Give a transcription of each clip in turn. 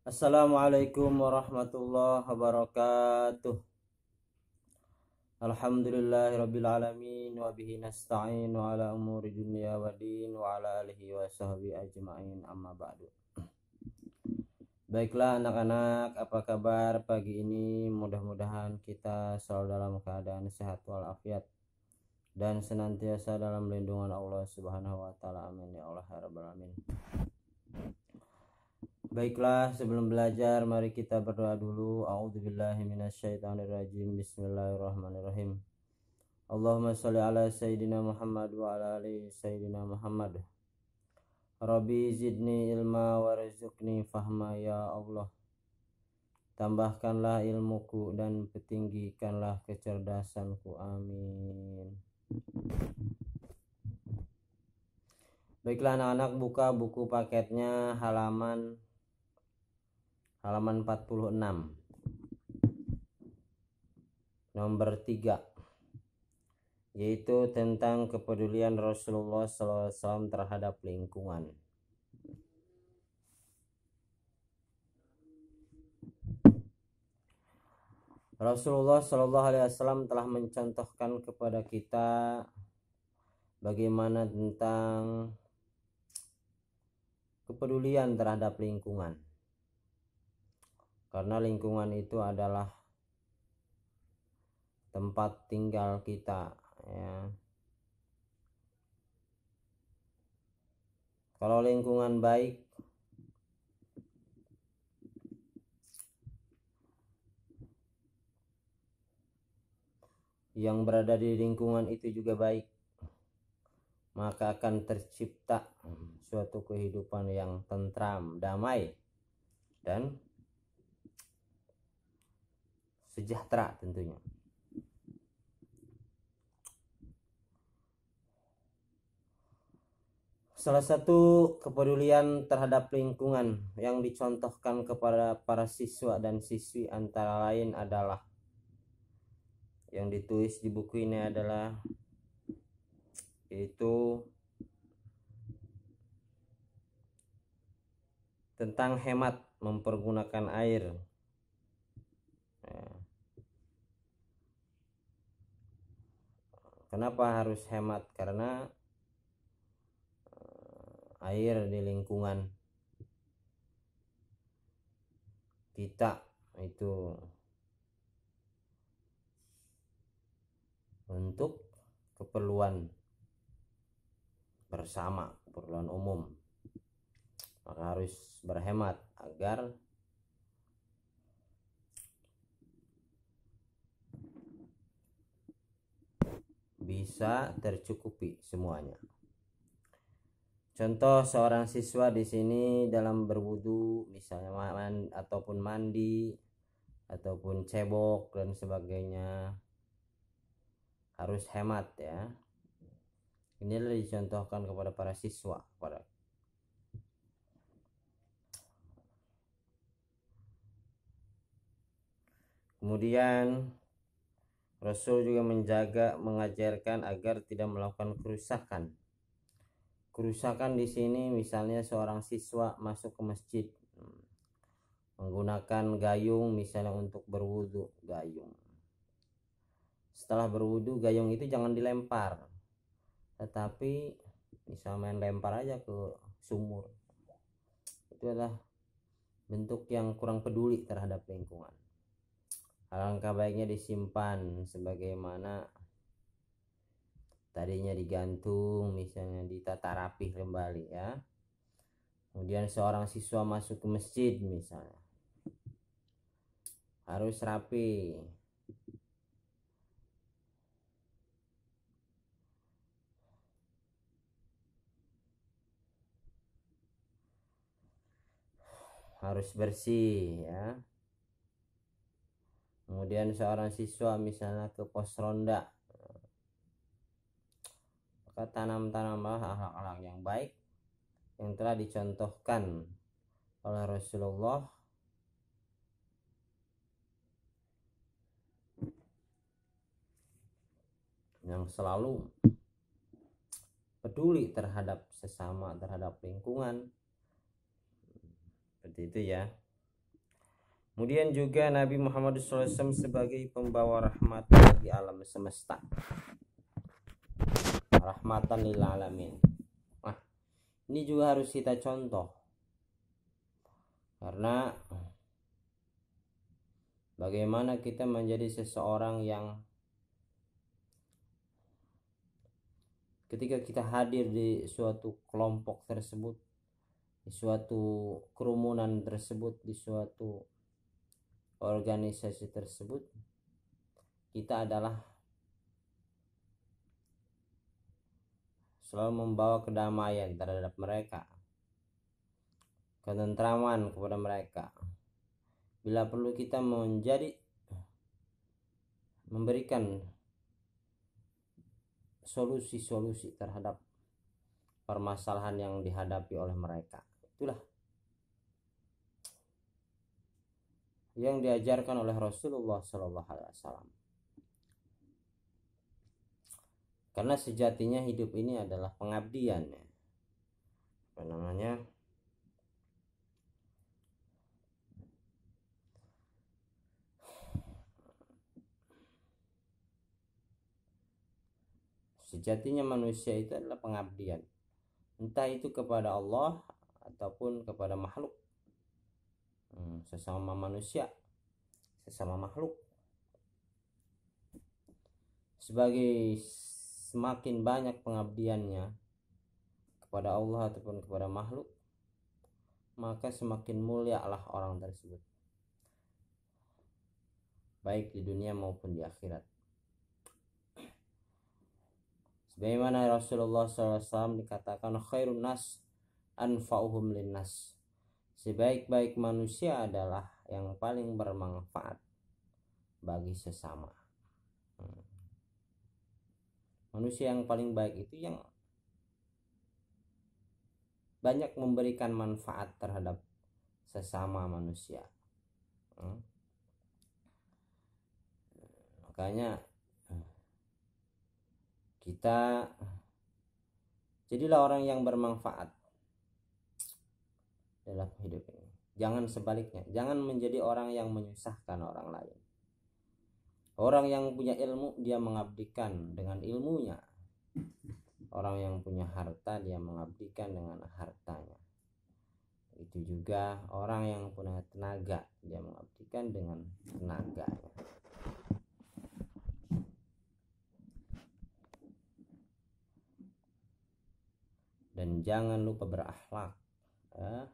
Assalamualaikum warahmatullahi wabarakatuh. Alhamdulillahirabbil alamin wa bihi nasta'in wa ala umuri dunya waddin wa ala alihi wa sahbihi ajmain amma ba'du. Baiklah anak-anak, apa kabar pagi ini? Mudah-mudahan kita selalu dalam keadaan sehat walafiat dan senantiasa dalam lindungan Allah Subhanahu wa taala. Amin ya Allah ya rabbal alamin. Baiklah, sebelum belajar mari kita berdoa dulu. A'udzubillahi minasyaitonirrajim. Bismillahirrahmanirrahim. Allahumma sholli ala sayyidina Muhammad wa ala ali sayyidina Muhammad. Rabbi zidni ilma warzuqni fahma ya Allah. Tambahkanlah ilmuku dan petinggikanlah kecerdasanku. Amin. Baiklah anak-anak, buka buku paketnya halaman 46 nomor 3, yaitu tentang kepedulian Rasulullah SAW terhadap lingkungan. Rasulullah SAW telah mencontohkan kepada kita bagaimana tentang kepedulian terhadap lingkungan. Karena lingkungan itu adalah tempat tinggal kita, ya. Kalau lingkungan baik, yang berada di lingkungan itu juga baik, maka akan tercipta suatu kehidupan yang tentram, damai, dan sejahtera tentunya. Salah satu kepedulian terhadap lingkungan yang dicontohkan kepada para siswa dan siswi antara lain adalah, yang ditulis di buku ini adalah, yaitu tentang hemat mempergunakan air. Kenapa harus hemat? Karena air di lingkungan kita itu untuk keperluan bersama, keperluan umum, maka harus berhemat agar bisa tercukupi semuanya. Contoh seorang siswa di sini dalam berwudu, misalnya ataupun mandi ataupun cebok dan sebagainya, harus hemat, ya. Ini adalah dicontohkan kepada para siswa. Kemudian Rasul juga mengajarkan agar tidak melakukan kerusakan. Kerusakan di sini misalnya seorang siswa masuk ke masjid menggunakan gayung misalnya untuk berwudu, gayung. Setelah berwudu, gayung itu jangan dilempar, tetapi bisa main lempar aja ke sumur. Itu adalah bentuk yang kurang peduli terhadap lingkungan. Alangkah baiknya disimpan sebagaimana tadinya digantung, misalnya ditata rapih kembali, ya. Kemudian seorang siswa masuk ke masjid misalnya, harus rapi. Harus bersih, ya. Kemudian seorang siswa misalnya ke pos ronda, maka tanamlah akhlak-akhlak yang baik yang telah dicontohkan oleh Rasulullah yang selalu peduli terhadap sesama, terhadap lingkungan. Seperti itu, ya. Kemudian juga Nabi Muhammad SAW sebagai pembawa rahmat bagi alam semesta, rahmatan lil alamin. Nah, ini juga harus kita contoh, karena bagaimana kita menjadi seseorang yang ketika kita hadir di suatu kelompok tersebut, di suatu kerumunan tersebut, di suatu organisasi tersebut, kita adalah selalu membawa kedamaian terhadap mereka, ketentraman kepada mereka. Bila perlu kita memberikan solusi-solusi terhadap permasalahan yang dihadapi oleh mereka. Itulah yang diajarkan oleh Rasulullah SAW. Karena sejatinya hidup ini adalah pengabdian, ya. Apa namanya? Sejatinya manusia itu adalah pengabdian, entah itu kepada Allah ataupun kepada makhluk, sesama manusia, sesama makhluk. Sebagai semakin banyak pengabdiannya kepada Allah ataupun kepada makhluk, maka semakin mulialah orang tersebut, baik di dunia maupun di akhirat. Sebagaimana Rasulullah SAW dikatakan khairun nas anfa'uhum linnas, sebaik-baik manusia adalah yang paling bermanfaat bagi sesama. Manusia yang paling baik itu yang banyak memberikan manfaat terhadap sesama manusia. Makanya kita jadilah orang yang bermanfaat dalam hidup ini. Jangan sebaliknya, jangan menjadi orang yang menyusahkan orang lain. Orang yang punya ilmu, dia mengabdikan dengan ilmunya. Orang yang punya harta, dia mengabdikan dengan hartanya. Itu juga orang yang punya tenaga, dia mengabdikan dengan tenaganya. Dan jangan lupa berakhlak, ya.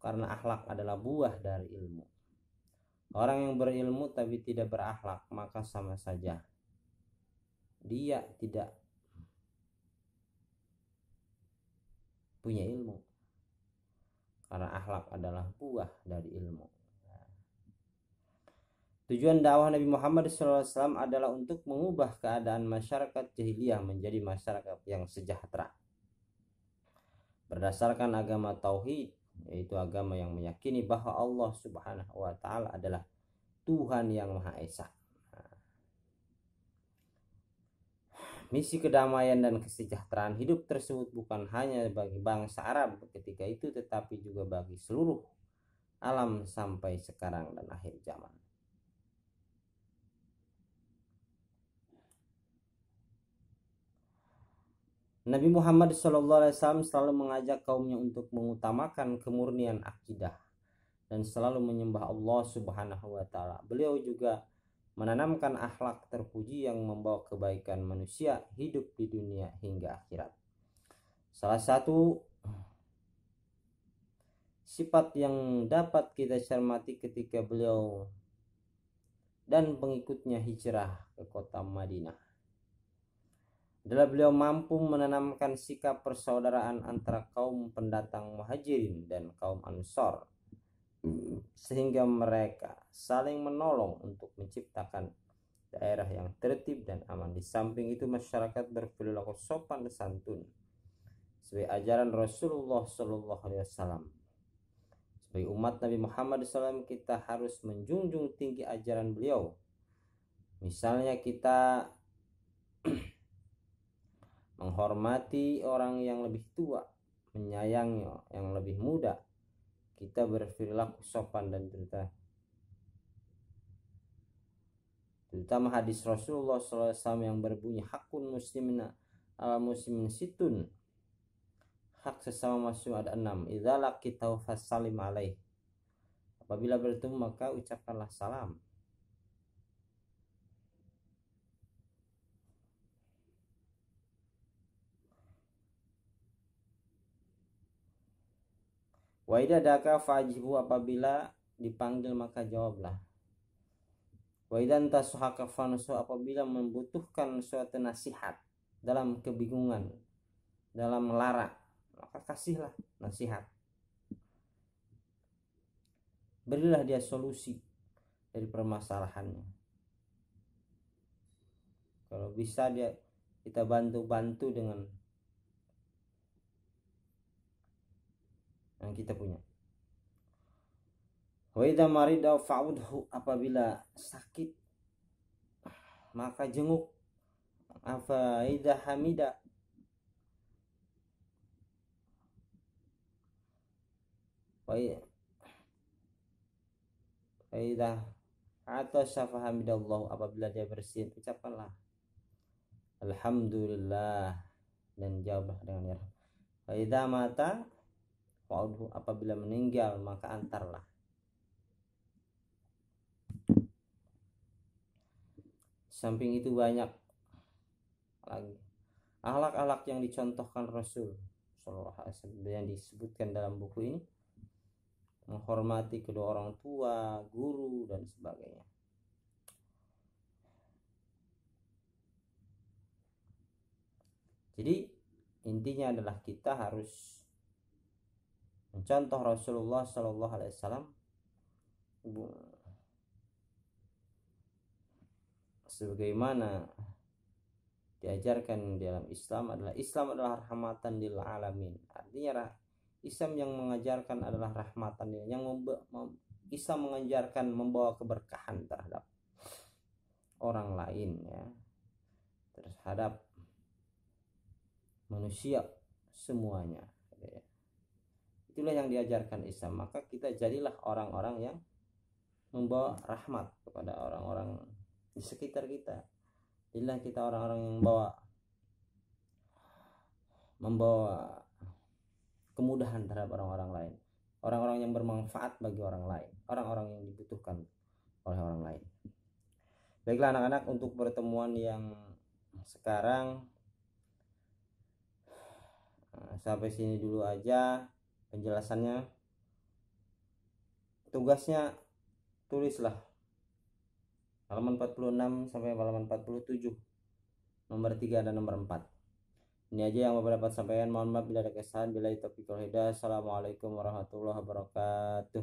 Karena akhlak adalah buah dari ilmu. Orang yang berilmu tapi tidak berakhlak, maka sama saja dia tidak punya ilmu. Karena akhlak adalah buah dari ilmu. Tujuan dakwah Nabi Muhammad SAW adalah untuk mengubah keadaan masyarakat jahiliyah menjadi masyarakat yang sejahtera berdasarkan agama tauhid, yaitu agama yang meyakini bahwa Allah Subhanahu wa Ta'ala adalah Tuhan yang Maha Esa. Misi kedamaian dan kesejahteraan hidup tersebut bukan hanya bagi bangsa Arab ketika itu, tetapi juga bagi seluruh alam sampai sekarang dan akhir zaman. Nabi Muhammad SAW selalu mengajak kaumnya untuk mengutamakan kemurnian akidah dan selalu menyembah Allah Subhanahu wa Ta'ala. Beliau juga menanamkan akhlak terpuji yang membawa kebaikan manusia hidup di dunia hingga akhirat. Salah satu sifat yang dapat kita cermati ketika beliau dan pengikutnya hijrah ke kota Madinah adalah beliau mampu menanamkan sikap persaudaraan antara kaum pendatang Muhajirin dan kaum Ansor, sehingga mereka saling menolong untuk menciptakan daerah yang tertib dan aman. Di samping itu, masyarakat berperilaku sopan dan santun sebagai ajaran Rasulullah SAW. Sebagai umat Nabi Muhammad SAW, kita harus menjunjung tinggi ajaran beliau. Misalnya kita menghormati orang yang lebih tua, menyayangi yang lebih muda, kita berperilaku sopan dan terutama hadis Rasulullah SAW yang berbunyi hakun muslimina al muslimin situn, hak sesama muslim ada 6. Idza laqitahu fasallim alaih, apabila bertemu maka ucapkanlah salam. Wa idza daka fajibu, apabila dipanggil maka jawablah. Wa idza tasahaka fansu, apabila membutuhkan suatu nasihat dalam kebingungan, dalam melara, maka kasihlah nasihat. Berilah dia solusi dari permasalahannya. Kalau bisa kita bantu dengan yang kita punya. Wa idza marida fa'udhu, apabila sakit maka jenguk. Afa idza hamida, wa idza atasa fahamidallahu, apabila dia bersin ucapkanlah alhamdulillah dan jawablah dengan ya. Wa idza mata fa'udhu, apabila meninggal maka antarlah. Samping itu banyak lagi akhlak-akhlak yang dicontohkan Rasul sallallahu alaihi wasallam yang disebutkan dalam buku ini. Menghormati kedua orang tua, guru dan sebagainya. Jadi intinya adalah kita harus mencontoh Rasulullah sallallahu alaihi wasallam sebagaimana diajarkan dalam Islam adalah rahmatan lil alamin. Artinya Islam yang mengajarkan adalah rahmatan, yang Islam mengajarkan membawa keberkahan terhadap orang lain, ya, terhadap manusia semuanya, ya. Itulah yang diajarkan Islam. Maka kita jadilah orang-orang yang membawa rahmat kepada orang-orang di sekitar kita. Jadilah kita orang-orang yang membawa kemudahan terhadap orang-orang lain, orang-orang yang bermanfaat bagi orang lain, orang-orang yang dibutuhkan oleh orang lain. Baiklah anak-anak, untuk pertemuan yang sekarang sampai sini dulu aja penjelasannya. Tugasnya tulislah halaman 46 sampai halaman 47, nomor 3 dan nomor 4. Ini aja yang beberapa sampaikan. Mohon maaf bila ada kesalahan. Bila taufiq wal hidayah. Assalamualaikum warahmatullahi wabarakatuh.